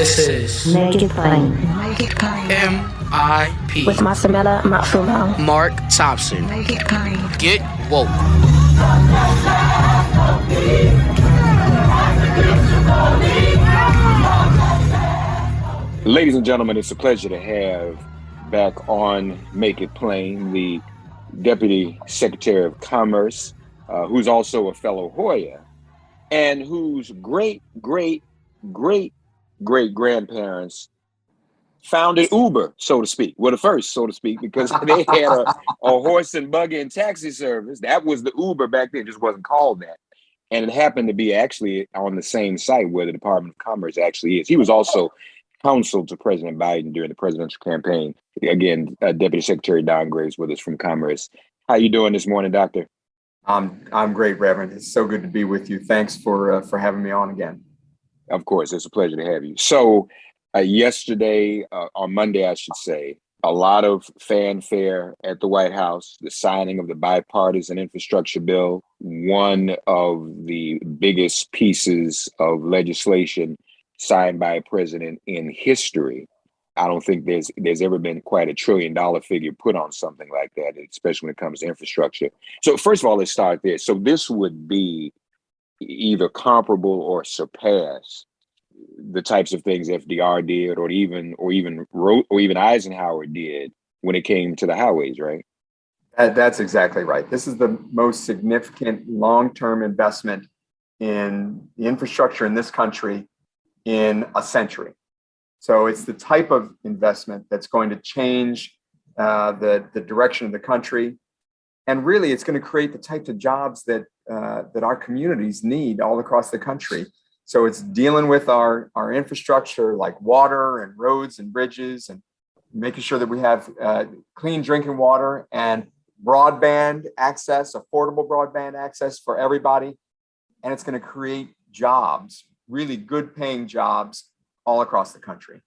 This is Make it plain. Make it plain. MIP With Masamela Matfumo. Mark Thompson. Make it plain. Get woke. Ladies and gentlemen, it's a pleasure to have back on Make It Plain the Deputy Secretary of Commerce, who's also a fellow Hoya, and whose great-great-great-great-grandparents founded Uber, so to speak. Well, the first, so to speak, because they had a horse and buggy and taxi service. That was the Uber back then, it just wasn't called that. And it happened to be actually on the same site where the Department of Commerce actually is. He was also counsel to President Biden during the presidential campaign. Again, Deputy Secretary Don Graves with us from Commerce. How you doing this morning, Doctor? I'm great, Reverend. It's so good to be with you. Thanks for having me on again. Of course, it's a pleasure to have you. So yesterday, on Monday, I should say, a lot of fanfare at the White House, the signing of the bipartisan infrastructure bill, one of the biggest pieces of legislation signed by a president in history. I don't think there's ever been quite $1 trillion figure put on something like that, especially when it comes to infrastructure. So first of all, let's start there. So this would be either comparable or surpass the types of things FDR did, or even Eisenhower did when it came to the highways, right? That's exactly right. This is the most significant long-term investment in the infrastructure in this country in a century. So it's the type of investment that's going to change the direction of the country. And really, it's going to create the types of jobs that our communities need all across the country. So it's dealing with our infrastructure like water and roads and bridges, and making sure that we have clean drinking water and broadband access, affordable broadband access for everybody. And it's going to create jobs, really good paying jobs all across the country.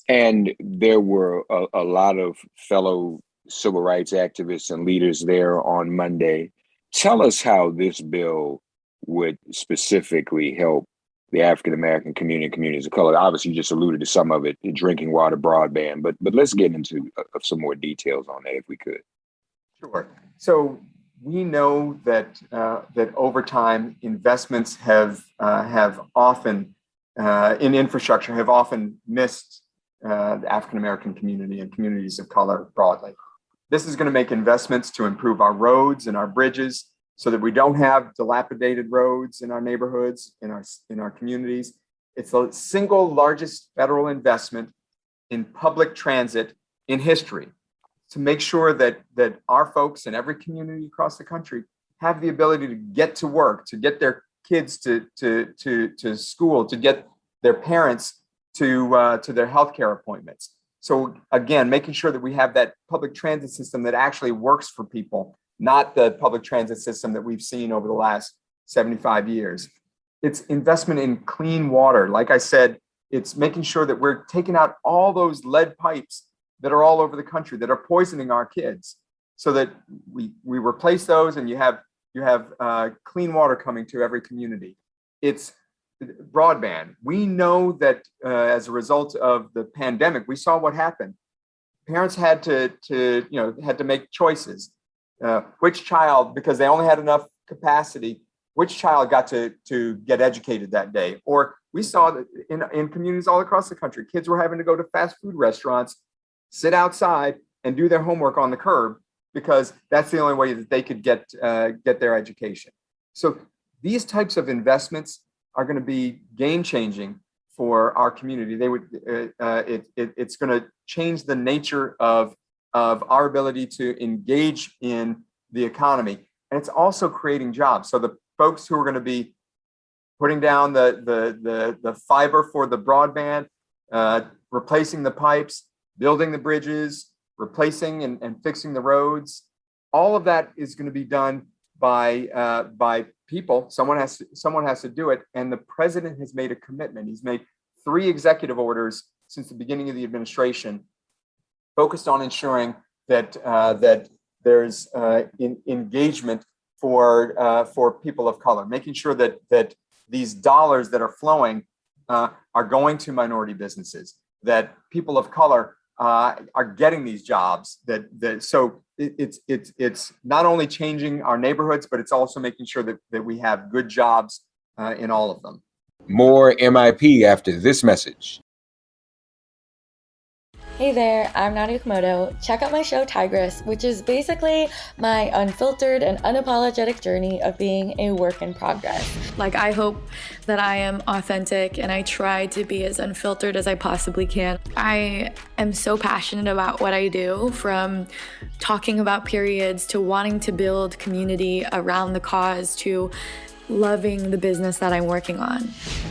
And there were a lot of fellow civil rights activists and leaders there on Monday. Tell us how this bill would specifically help the African-American community and communities of color. Obviously, you just alluded to some of it, the drinking water, broadband, but let's get into some more details on that if we could. Sure. So we know that over time, investments have often in infrastructure have often missed the African-American community and communities of color broadly. This is going to make investments to improve our roads and our bridges so that we don't have dilapidated roads in our neighborhoods, in our communities. It's the single largest federal investment in public transit in history to make sure that our folks in every community across the country have the ability to get to work, to get their kids to school, to get their parents to their healthcare appointments. So again, making sure that we have that public transit system that actually works for people, not the public transit system that we've seen over the last 75 years. It's investment in clean water. Like I said, it's making sure that we're taking out all those lead pipes that are all over the country that are poisoning our kids, so that we replace those and you have clean water coming to every community. It's broadband. We know that as a result of the pandemic, we saw what happened. Parents had to make choices. Which child, because they only had enough capacity, which child got to get educated that day? Or we saw that in communities all across the country, kids were having to go to fast food restaurants, sit outside and do their homework on the curb, because that's the only way that they could get their education. So these types of investments are going to be game changing for our community. It's going to change the nature of our ability to engage in the economy, and it's also creating jobs. So the folks who are going to be putting down the fiber for the broadband, replacing the pipes, building the bridges, replacing and fixing the roads, all of that is going to be done by people. Someone has to do it, and the president has made a commitment. He's made 3 executive orders since the beginning of the administration, focused on ensuring that there's engagement for people of color, making sure that these dollars that are flowing are going to minority businesses, that people of color are getting these jobs. So it's not only changing our neighborhoods, but it's also making sure that we have good jobs in all of them. More MIP after this message. Hey there, I'm Nadia Komodo. Check out my show Tigress, which is basically my unfiltered and unapologetic journey of being a work in progress. Like, I hope that I am authentic and I try to be as unfiltered as I possibly can. I am so passionate about what I do, from talking about periods to wanting to build community around the cause to loving the business that I'm working on.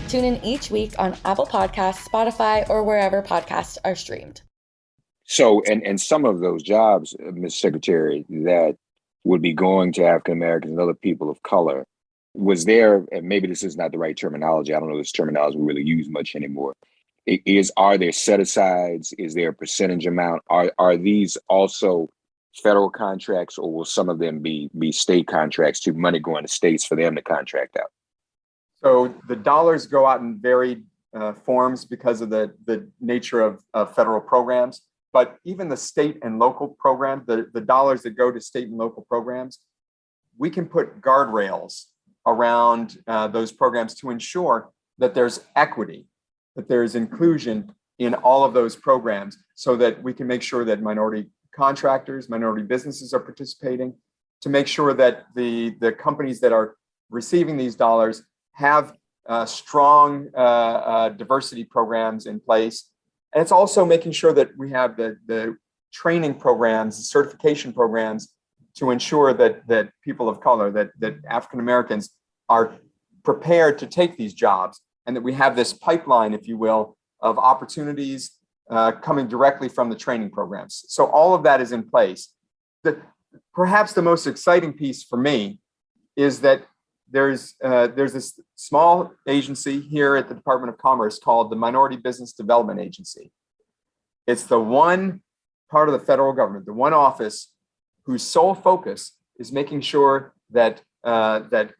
Tune in each week on Apple Podcasts, Spotify, or wherever podcasts are streamed. So, and some of those jobs, Ms. Secretary, that would be going to African Americans and other people of color, was there, and maybe this is not the right terminology, I don't know this terminology we really use much anymore, are there set-asides? Is there a percentage amount? Are these also federal contracts, or will some of them be state contracts, to money going to states for them to contract out? So the dollars go out in varied forms because of the nature of federal programs. But even the state and local programs, the dollars that go to state and local programs, we can put guardrails around those programs to ensure that there's equity, that there's inclusion in all of those programs, so that we can make sure that minority contractors, minority businesses are participating, to make sure that the companies that are receiving these dollars have strong diversity programs in place. And it's also making sure that we have the training programs, the certification programs, to ensure that people of color, that African Americans are prepared to take these jobs, and that we have this pipeline, if you will, of opportunities coming directly from the training programs. So all of that is in place. Perhaps the most exciting piece for me is that there's this small agency here at the Department of Commerce called the Minority Business Development Agency. It's the one part of the federal government, the one office whose sole focus is making sure that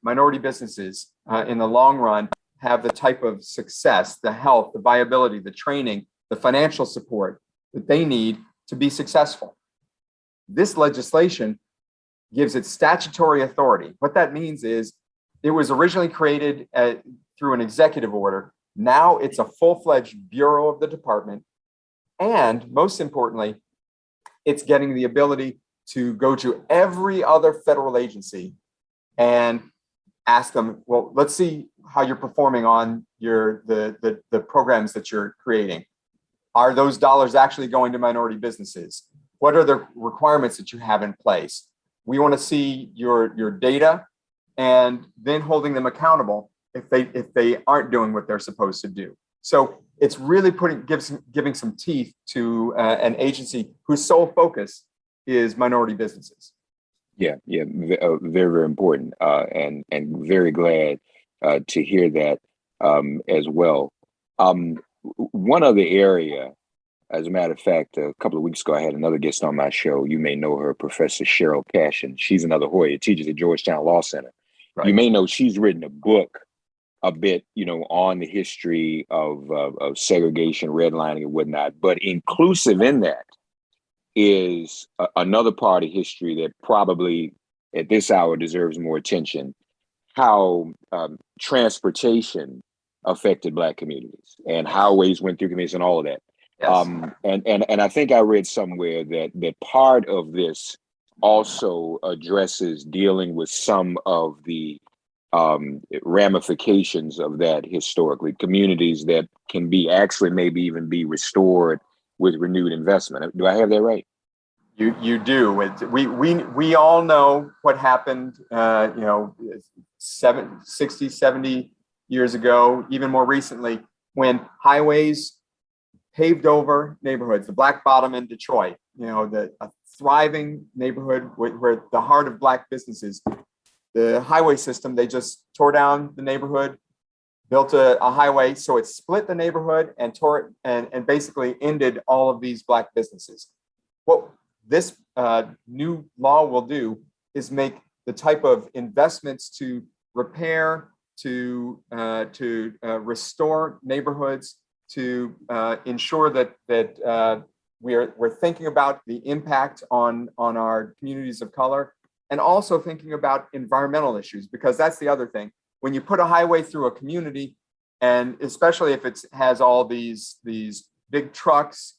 minority businesses in the long run have the type of success, the health, the viability, the training, the financial support that they need to be successful. This legislation gives it statutory authority. What that means is, it was originally created through an executive order. Now it's a full-fledged bureau of the department. And most importantly, it's getting the ability to go to every other federal agency and ask them, well, let's see how you're performing on the programs that you're creating. Are those dollars actually going to minority businesses? What are the requirements that you have in place? We want to see your data, and then holding them accountable if they aren't doing what they're supposed to do. So it's really giving some teeth to an agency whose sole focus is minority businesses. Yeah, very, very important, and very glad to hear that as well. One other area, as a matter of fact, a couple of weeks ago, I had another guest on my show. You may know her, Professor Cheryl Cashin. She's another Hoya, teaches at Georgetown Law Center. Right. You may know she's written a book a bit, on the history of segregation, redlining, and whatnot. But inclusive in that is another part of history that probably at this hour deserves more attention: how transportation affected Black communities, and highways went through communities, and all of that. Yes. And I think I read somewhere that part of this also addresses dealing with some of the ramifications of that historically, communities that can be actually maybe even be restored with renewed investment. Do I have that right? You do. We all know what happened, 60, 70 years ago, even more recently, when highways paved over neighborhoods, the Black Bottom in Detroit, a thriving neighborhood where the heart of Black businesses. The highway system, they just tore down the neighborhood, built a highway, so it split the neighborhood and tore it and basically ended all of these Black businesses. What this new law will do is make the type of investments to repair to restore neighborhoods, to ensure that we're thinking about the impact on our communities of color, and also thinking about environmental issues, because that's the other thing. When you put a highway through a community, and especially if it has all these big trucks,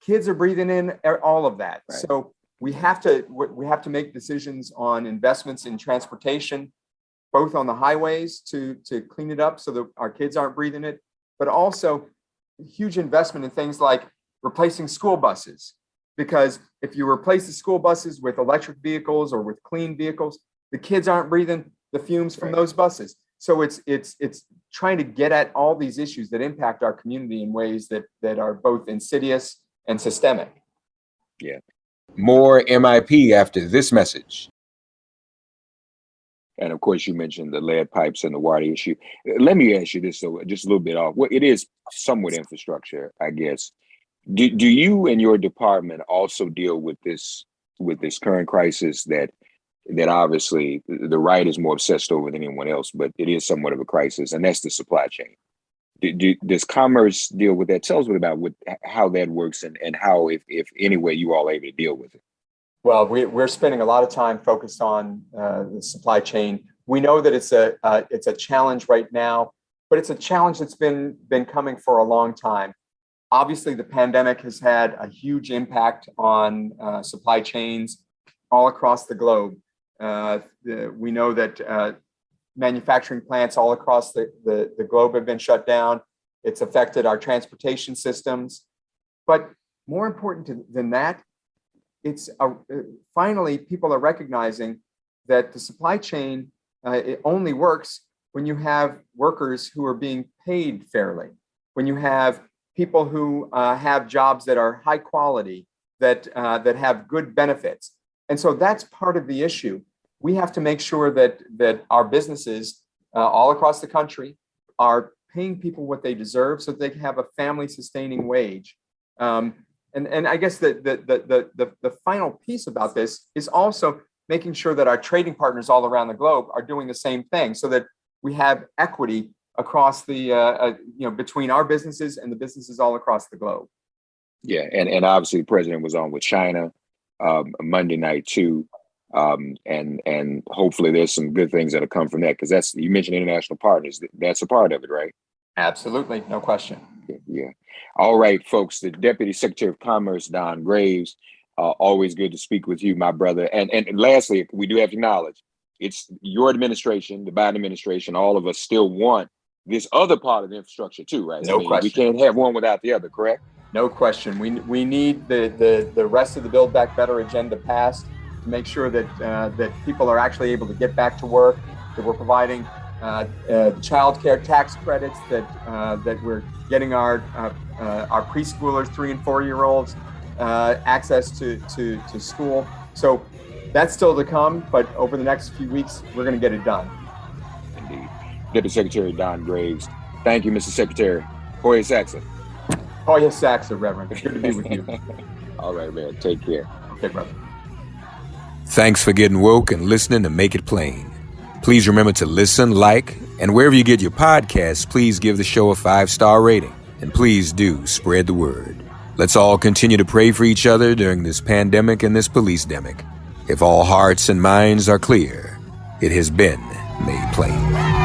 kids are breathing in all of that. Right. So we have to make decisions on investments in transportation, both on the highways to clean it up so that our kids aren't breathing it, but also huge investment in things like replacing school buses. Because if you replace the school buses with electric vehicles or with clean vehicles, the kids aren't breathing the fumes from those buses. So it's trying to get at all these issues that impact our community in ways that are both insidious and systemic. Yeah. More MIP after this message. And of course, you mentioned the lead pipes and the water issue. Let me ask you this, so just a little bit off. Well, it is somewhat infrastructure, I guess. Do you and your department also deal with this current crisis that obviously the right is more obsessed over than anyone else, but it is somewhat of a crisis, and that's the supply chain. Does Commerce deal with that? Tell us about how that works and how, if any way, you all are able to deal with it. Well, we're spending a lot of time focused on the supply chain. We know that it's a challenge right now, but it's a challenge that's been coming for a long time. Obviously, the pandemic has had a huge impact on supply chains all across the globe. We know that manufacturing plants all across the globe have been shut down. It's affected our transportation systems. But more important than that, it's finally people are recognizing that the supply chain it only works when you have workers who are being paid fairly, when you have people who have jobs that are high quality, that have good benefits. And so that's part of the issue. We have to make sure that our businesses all across the country are paying people what they deserve so they can have a family sustaining wage. And I guess the final piece about this is also making sure that our trading partners all around the globe are doing the same thing so that we have equity across the between our businesses and the businesses all across the globe. Yeah, and obviously the president was on with China Monday night too, and hopefully there's some good things that'll come from that, because you mentioned international partners. That's a part of it, right? Absolutely, no question. Yeah. All right, folks. The Deputy Secretary of Commerce, Don Graves. Always good to speak with you, my brother. And lastly, we do have to acknowledge it's your administration, the Biden administration. All of us still want this other part of the infrastructure too, right? No question. We can't have one without the other, correct? No question. We need the rest of the Build Back Better agenda passed to make sure that people are actually able to get back to work, that we're providing child care tax credits, that we're getting our preschoolers, 3 and 4 year olds access to school. So that's still to come, but over the next few weeks, we're going to get it done. Indeed. Deputy Secretary Don Graves. Thank you, Mr. Secretary. Hoya Saxa. Hoya Saxa, Reverend. Good to be with you. All right, man. Take care. Okay, brother. Thanks for getting woke and listening to Make It Plain. Please remember to listen, like, and wherever you get your podcasts, please give the show a 5-star rating. And please do spread the word. Let's all continue to pray for each other during this pandemic and this police-demic. If all hearts and minds are clear, it has been made plain.